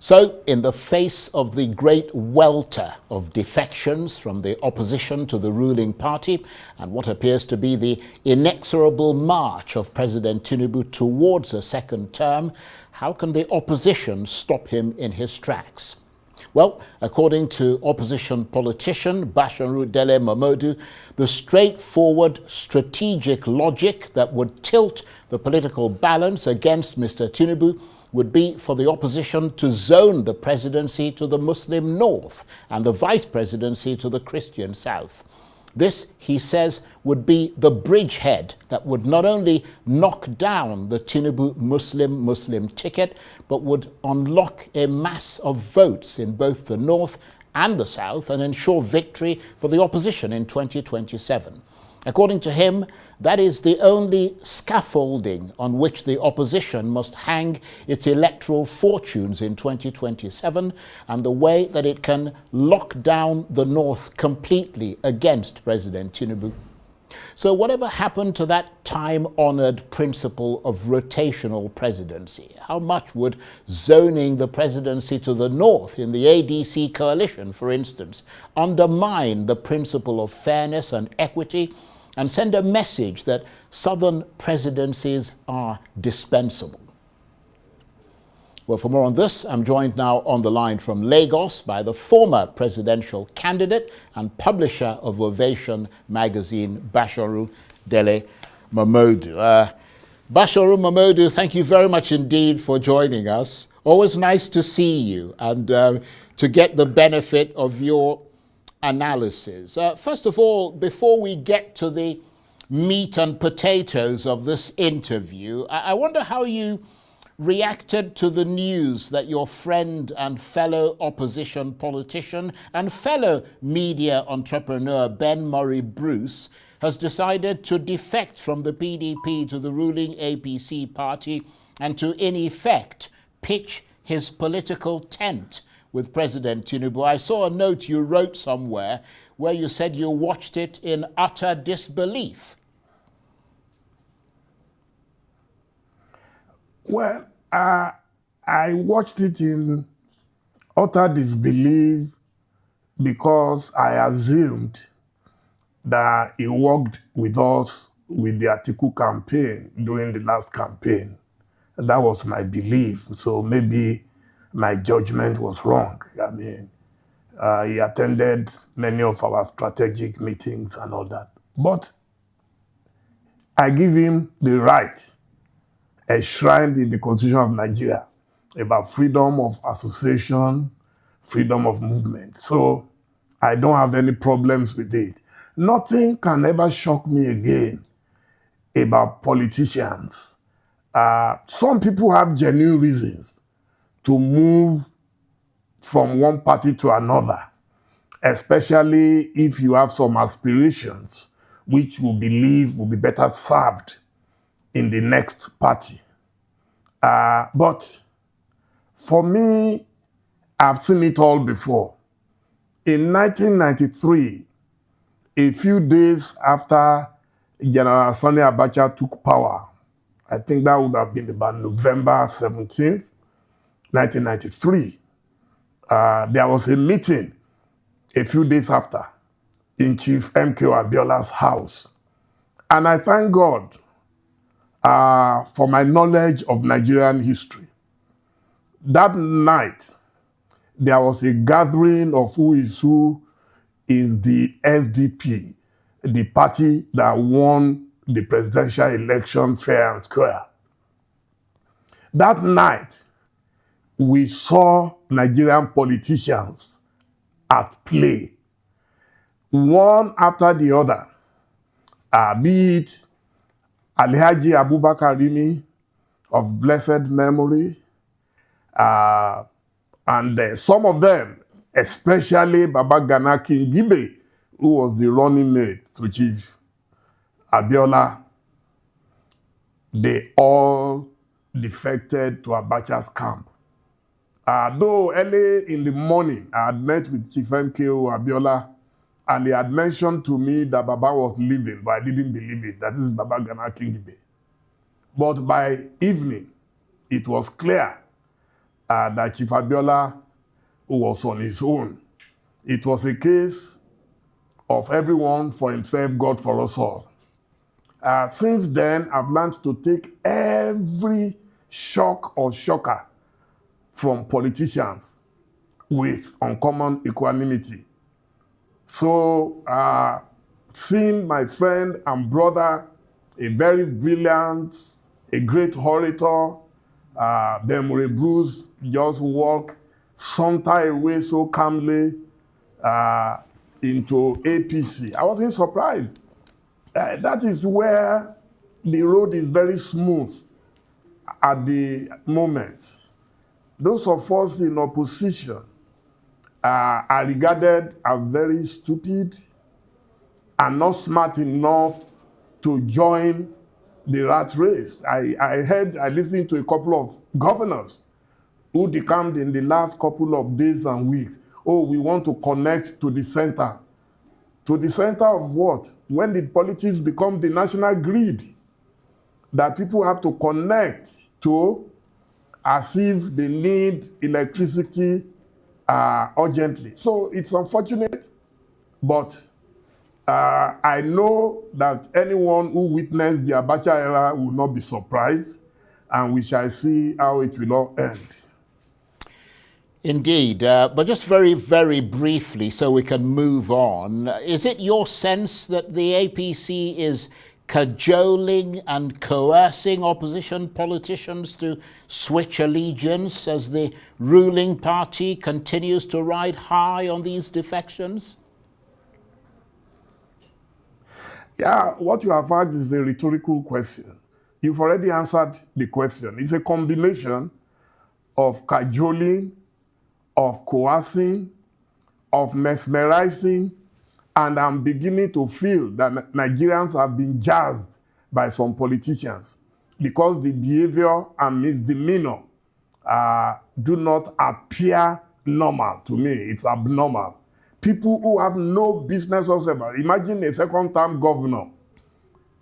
So, in the face of the great welter of defections from the opposition to the ruling party and what appears to be the inexorable march of President Tinubu towards a second term, how can the opposition stop him in his tracks? Well, according to opposition politician Basharu Dele Momodu, the straightforward strategic logic that would tilt the political balance against Mr. Tinubu would be for the opposition to zone the presidency to the Muslim north and the vice presidency to the Christian south. This, he says, would be the bridgehead that would not only knock down the Tinubu Muslim ticket, but would unlock a mass of votes in both the north and the south and ensure victory for the opposition in 2027. According to him, that is the only scaffolding on which the opposition must hang its electoral fortunes in 2027 and the way that it can lock down the North completely against President Tinubu. So whatever happened to that time-honored principle of rotational presidency? How much would zoning the presidency to the North in the ADC coalition, for instance, undermine the principle of fairness and equity and send a message that southern presidencies are dispensable? Well, for more on this, I'm joined now on the line from Lagos by the former presidential candidate and publisher of Ovation magazine, Basharu Dele Momodu. Basharu Momodu, thank you very much indeed for joining us. Always nice to see you and to get the benefit of your analysis. First of all, before we get to the meat and potatoes of this interview, I wonder how you reacted to the news that your friend and fellow opposition politician and fellow media entrepreneur Ben Murray Bruce has decided to defect from the PDP to the ruling APC party and to, in effect, pitch his political tent with President Tinubu. I saw a note you wrote somewhere where you said you watched it in utter disbelief. Well, I watched it in utter disbelief because I assumed that he worked with us with the Atiku campaign during the last campaign. That was my belief. So maybe my judgment was wrong. I mean, he attended many of our strategic meetings and all that. But I give him the right, enshrined in the Constitution of Nigeria, about freedom of association, freedom of movement. So I don't have any problems with it. Nothing can ever shock me again about politicians. Some people have genuine reasons to move from one party to another, especially if you have some aspirations which you believe will be better served in the next party. But for me, I've seen it all before. In 1993, a few days after General Sani Abacha took power, I think that would have been about November 17th, 1993, there was a meeting a few days after in Chief M.K. Abiola's house. And I thank God for my knowledge of Nigerian history. That night, there was a gathering of who is the SDP, the party that won the presidential election fair and square. That night, we saw Nigerian politicians at play, one after the other, be it Alhaji Abubakar Rimi of blessed memory, and some of them, especially Baba Gana Kingibe, who was the running mate to Chief Abiola, they all defected to Abacha's camp. Though early in the morning, I had met with Chief MKO Abiola, and he had mentioned to me that Baba was leaving, but I didn't believe it, that this is Baba Gana Kingibe. But by evening, it was clear that Chief Abiola was on his own. It was a case of everyone for himself, God for us all. Since then, I've learned to take every shock or shocker from politicians with uncommon equanimity. So, seeing my friend and brother, a very brilliant, a great orator, Demure Bruce, just walk, saunter away so calmly into APC. I wasn't surprised. That is where the road is very smooth at the moment. Those of us in opposition are regarded as very stupid and not smart enough to join the rat race. I listened to a couple of governors who decamped in the last couple of days and weeks. Oh, we want to connect to the center. To the center of what? When did politics become the national grid that people have to connect to as if they need electricity urgently? So it's unfortunate, but I know that anyone who witnessed the Abacha era will not be surprised, and we shall see how it will all end. Indeed, but just very, very briefly so we can move on, is it your sense that the APC is cajoling and coercing opposition politicians to switch allegiance as the ruling party continues to ride high on these defections? Yeah, what you have asked is a rhetorical question. You've already answered the question. It's a combination of cajoling, of coercing, of mesmerizing, and I'm beginning to feel that Nigerians have been jazzed by some politicians because the behavior and misdemeanour do not appear normal to me. It's abnormal. People who have no business whatsoever. Imagine a second-term governor.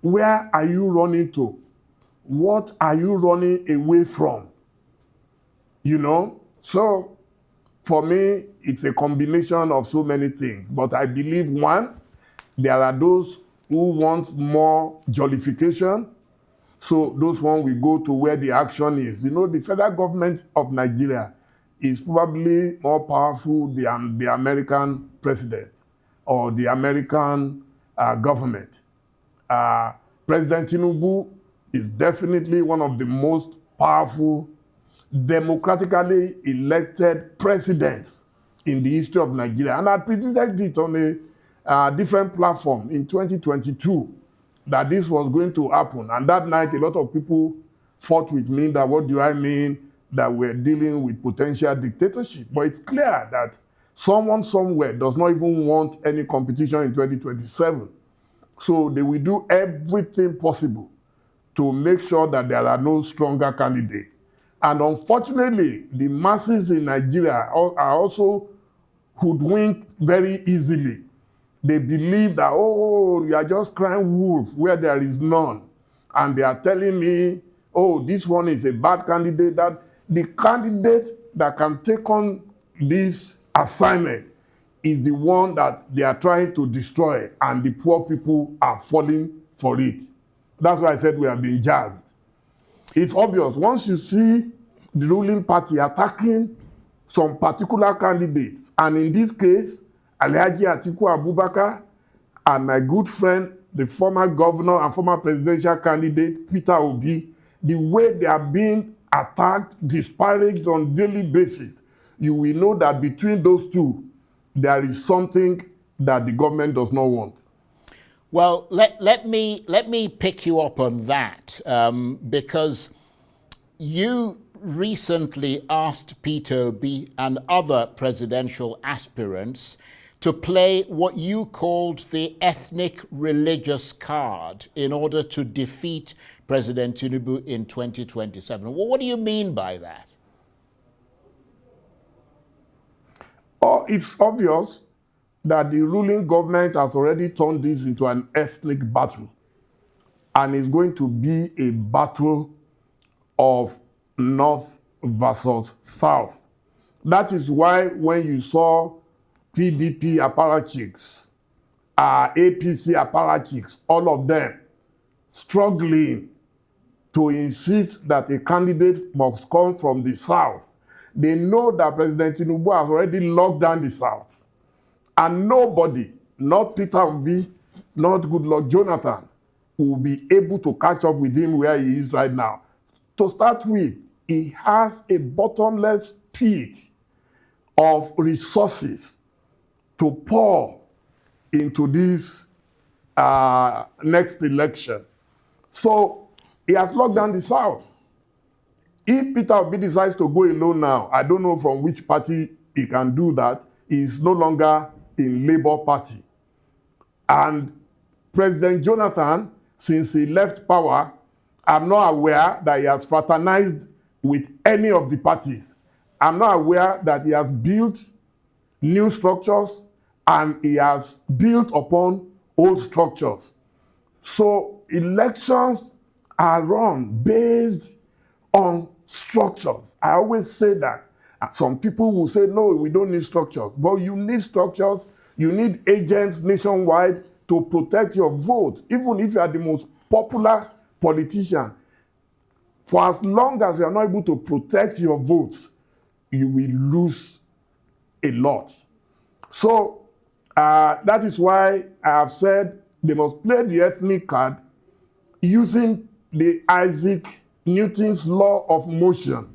Where are you running to? What are you running away from? You know? So, for me, it's a combination of so many things. But I believe, one, there are those who want more jollification. So those one will go to where the action is. You know, the federal government of Nigeria is probably more powerful than the American president or the American government. President Tinubu is definitely one of the most powerful democratically elected presidents in the history of Nigeria. And I predicted it on a different platform in 2022 that this was going to happen. And that night, a lot of people fought with me that what do I mean that we're dealing with potential dictatorship. But it's clear that someone somewhere does not even want any competition in 2027. So they will do everything possible to make sure that there are no stronger candidates. And unfortunately, the masses in Nigeria are also hoodwinked very easily. They believe that, oh, you are just crying wolf where there is none. And they are telling me, oh, this one is a bad candidate. That the candidate that can take on this assignment is the one that they are trying to destroy, and the poor people are falling for it. That's why I said we have been jazzed. It's obvious. Once you see the ruling party attacking some particular candidates, and in this case, Alhaji Atiku Abubakar and my good friend, the former governor and former presidential candidate, Peter Obi, the way they are being attacked, disparaged on a daily basis, you will know that between those two, there is something that the government does not want. Well, let me pick you up on that, because you recently asked Peter Obi and other presidential aspirants to play what you called the ethnic religious card in order to defeat President Tinubu in 2027. Well, what do you mean by that? Oh, it's obvious that the ruling government has already turned this into an ethnic battle, and it's going to be a battle of North versus South. That is why when you saw PDP apparatchiks, APC apparatchiks, all of them struggling to insist that a candidate must come from the South, they know that President Tinubu has already locked down the South. And nobody, not Peter Obi, not Goodluck Jonathan, will be able to catch up with him where he is right now. To start with, he has a bottomless pit of resources to pour into this next election. So he has locked down the South. If Peter Obi decides to go alone now, I don't know from which party he can do that. He is no longer in Labour Party. And President Jonathan, since he left power, I'm not aware that he has fraternized with any of the parties. I'm not aware that he has built new structures and he has built upon old structures. So elections are run based on structures. I always say that. Some people will say, no, we don't need structures. But you need structures. You need agents nationwide to protect your vote. Even if you are the most popular politician, for as long as you are not able to protect your votes, you will lose a lot. So that is why I have said they must play the ethnic card using the Isaac Newton's law of motion.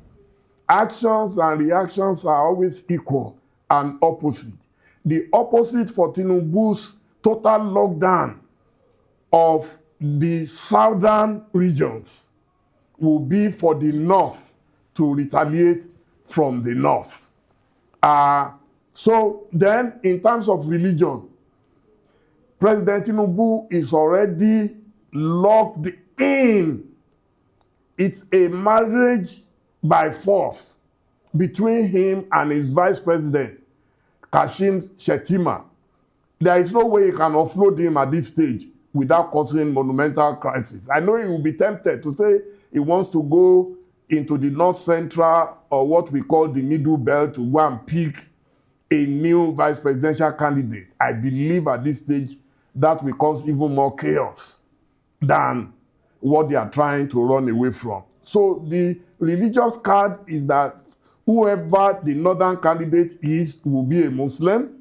Actions and reactions are always equal and opposite. The opposite for Tinubu's total lockdown of the southern regions will be for the north to retaliate from the north. So then, in terms of religion, President Tinubu is already locked in. It's a marriage by force between him and his vice president, Kashim Shettima. There is no way you can offload him at this stage without causing monumental crisis. I know he will be tempted to say he wants to go into the north central or what we call the middle belt to go and pick a new vice presidential candidate. I believe at this stage that will cause even more chaos than what they are trying to run away from. So the religious card is that whoever the northern candidate is will be a Muslim,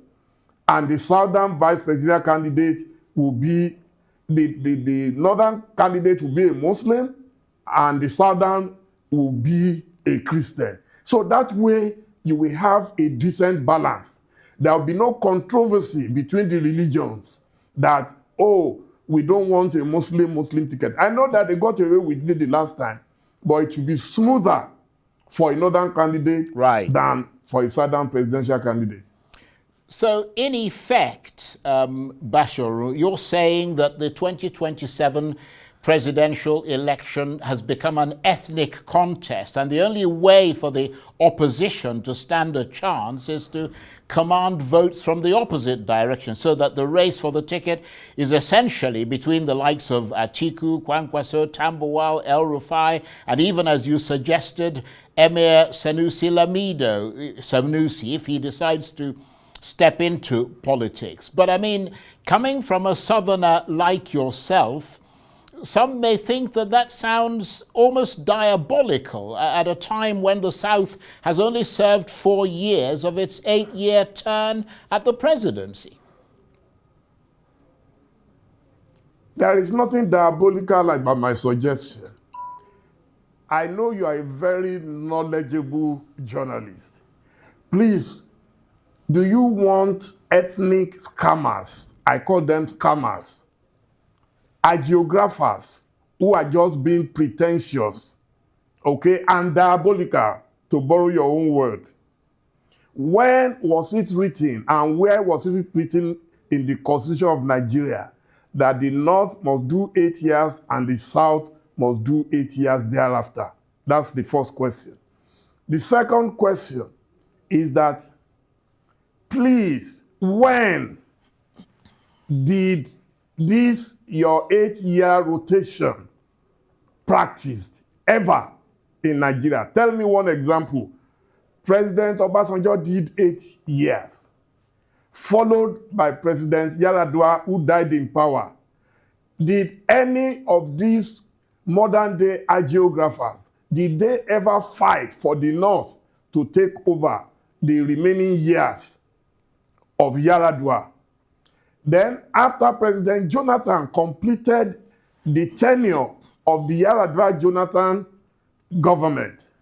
and the southern vice presidential candidate will be, the northern candidate will be a Muslim, and the southern will be a Christian. So that way you will have a decent balance. There will be no controversy between the religions that, oh, we don't want a Muslim ticket. I know that they got away with it the last time, but it should be smoother for a northern candidate than for a southern presidential candidate. So in effect, Basharu, you're saying that the 2027 presidential election has become an ethnic contest, and the only way for the opposition to stand a chance is to command votes from the opposite direction, so that the race for the ticket is essentially between the likes of Atiku, Kwankwaso, Tambuwal, El Rufai, and even, as you suggested, Emir Sanusi Lamido, Sanusi, if he decides to step into politics. But I mean, coming from a southerner like yourself, some may think that that sounds almost diabolical at a time when the South has only served 4 years of its 8-year term at the presidency. There is nothing diabolical about my suggestion. I know you are a very knowledgeable journalist. Please, do you want ethnic scammers? I call them scammers. Hagiographers who are just being pretentious, okay, and diabolical, to borrow your own word. When was it written and where was it written in the Constitution of Nigeria that the North must do 8 years and the South must do 8 years thereafter? That's the first question. The second question is that, please, when did this, your 8-year rotation, practiced ever in Nigeria. Tell me one example. President Obasanjo did 8 years, followed by President Yaradua, who died in power. Did any of these modern-day hagiographers, did they ever fight for the North to take over the remaining years of Yaradua? Then, after President Jonathan completed the tenure of the Yaradua-Jonathan government,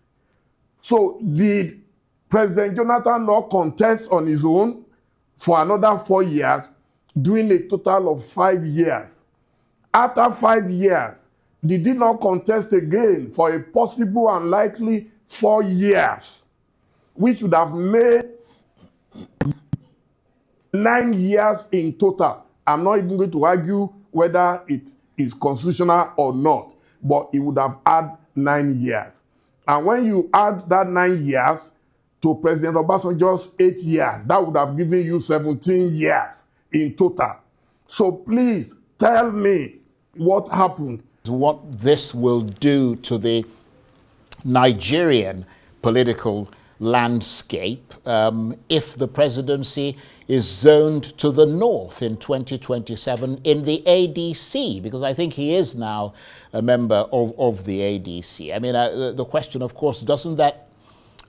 so did President Jonathan not contest on his own for another 4 years, doing a total of 5 years? After 5 years, did he not contest again for a possible and likely 4 years, which would have made 9 years in total? I'm not even going to argue whether it is constitutional or not, but it would have had 9 years. And when you add that 9 years to President Obasanjo's 8 years, that would have given you 17 years in total. So please tell me what happened. What this will do to the Nigerian political landscape if the presidency is zoned to the north in 2027 in the ADC, because I think he is now a member of the ADC. I mean, the question, of course, doesn't that,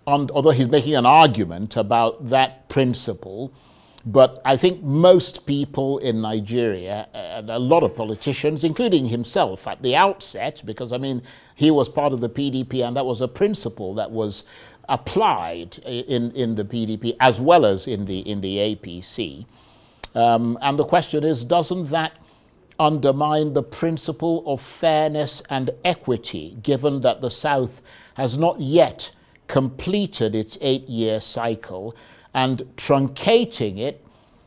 although he's making an argument about that principle, but I think most people in Nigeria, and a lot of politicians, including himself at the outset, because I mean, he was part of the PDP and that was a principle that was applied in the PDP as well as in the APC. And the question is, doesn't that undermine the principle of fairness and equity, given that the South has not yet completed its 8-year cycle, and truncating it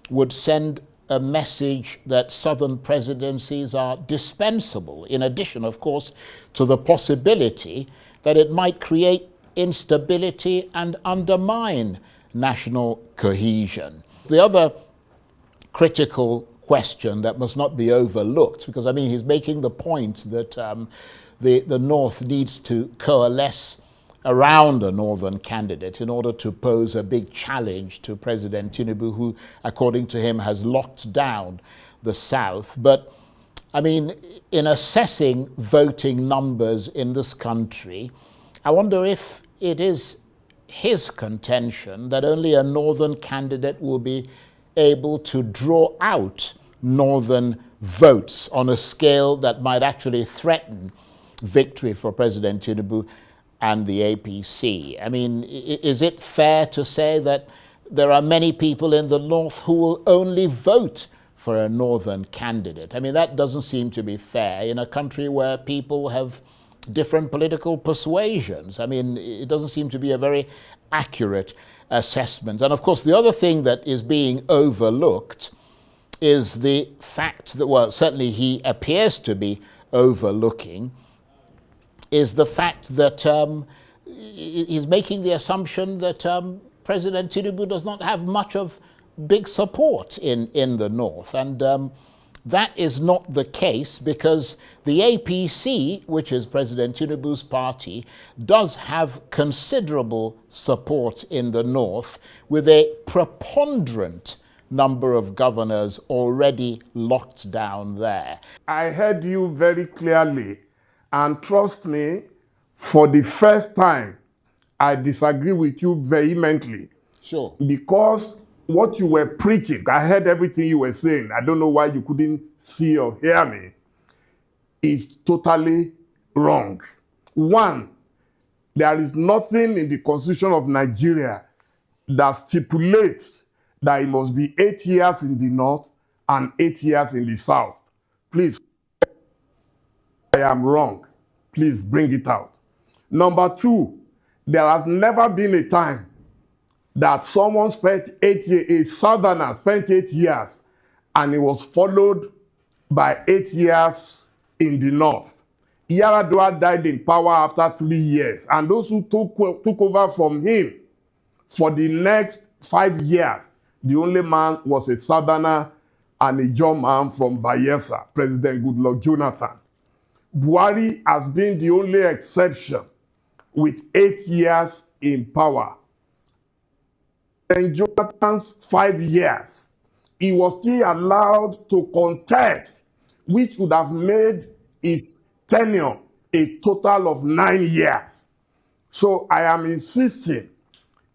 would send a message that Southern presidencies are dispensable, in addition, of course, to the possibility that it might create instability and undermine national cohesion. The other critical question that must not be overlooked, because I mean, he's making the point that the North needs to coalesce around a northern candidate in order to pose a big challenge to President Tinubu, who, according to him, has locked down the South. But, I mean, in assessing voting numbers in this country, I wonder if it is his contention that only a northern candidate will be able to draw out northern votes on a scale that might actually threaten victory for President Tinubu and the APC. I mean, is it fair to say that there are many people in the North who will only vote for a northern candidate? I mean, that doesn't seem to be fair in a country where people have different political persuasions. I mean, it doesn't seem to be a very accurate assessment. And of course, the other thing that is being overlooked is the fact that, well, certainly he appears to be overlooking, is the fact that he's making the assumption that President Tinubu does not have much of big support in the North. And that is not the case, because the APC, which is President Tinubu's party, does have considerable support in the North, with a preponderant number of governors already locked down there. I heard you very clearly. And trust me, for the first time, I disagree with you vehemently. Sure. Because what you were preaching, I heard everything you were saying. I don't know why you couldn't see or hear me. Is totally wrong. One, there is nothing in the Constitution of Nigeria that stipulates that it must be 8 years in the North and 8 years in the South. Please, I am wrong. Please bring it out. Number two, there has never been a time that someone spent 8 years, a southerner spent 8 years, and it was followed by 8 years in the North. Yaradua died in power after 3 years, and those who took over from him for the next 5 years, the only man was a southerner and a German from Bayelsa, President Goodluck Jonathan. Buhari has been the only exception with 8 years in power. And Jonathan's 5 years, he was still allowed to contest, which would have made his tenure a total of 9 years. So I am insisting,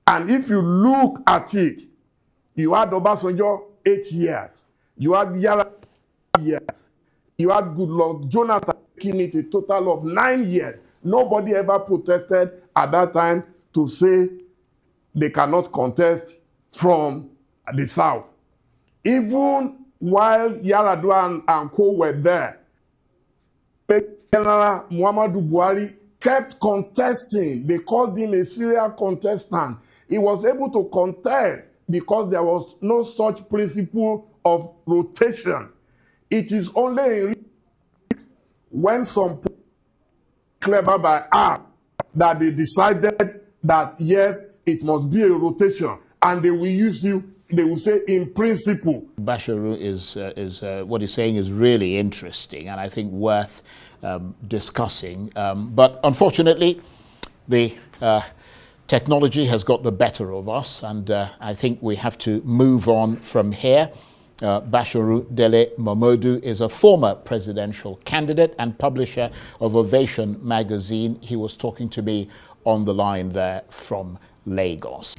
and if you look at it, you had Obasanjo 8 years, you had Yara years, you had Goodluck Jonathan making it a total of 9 years. Nobody ever protested at that time to say they cannot contest from the South. Even while Yaradua and co were there, General Momodu Buhari kept contesting. They called him a serial contestant. He was able to contest because there was no such principle of rotation. It is only when some clever by art that they decided that yes, it must be a rotation, and they will use you. They will say in principle. Basharu is what he's saying is really interesting, and I think worth discussing. But unfortunately, the technology has got the better of us, and I think we have to move on from here. Basharu Dele Momodu is a former presidential candidate and publisher of Ovation magazine. He was talking to me on the line there from Lagos.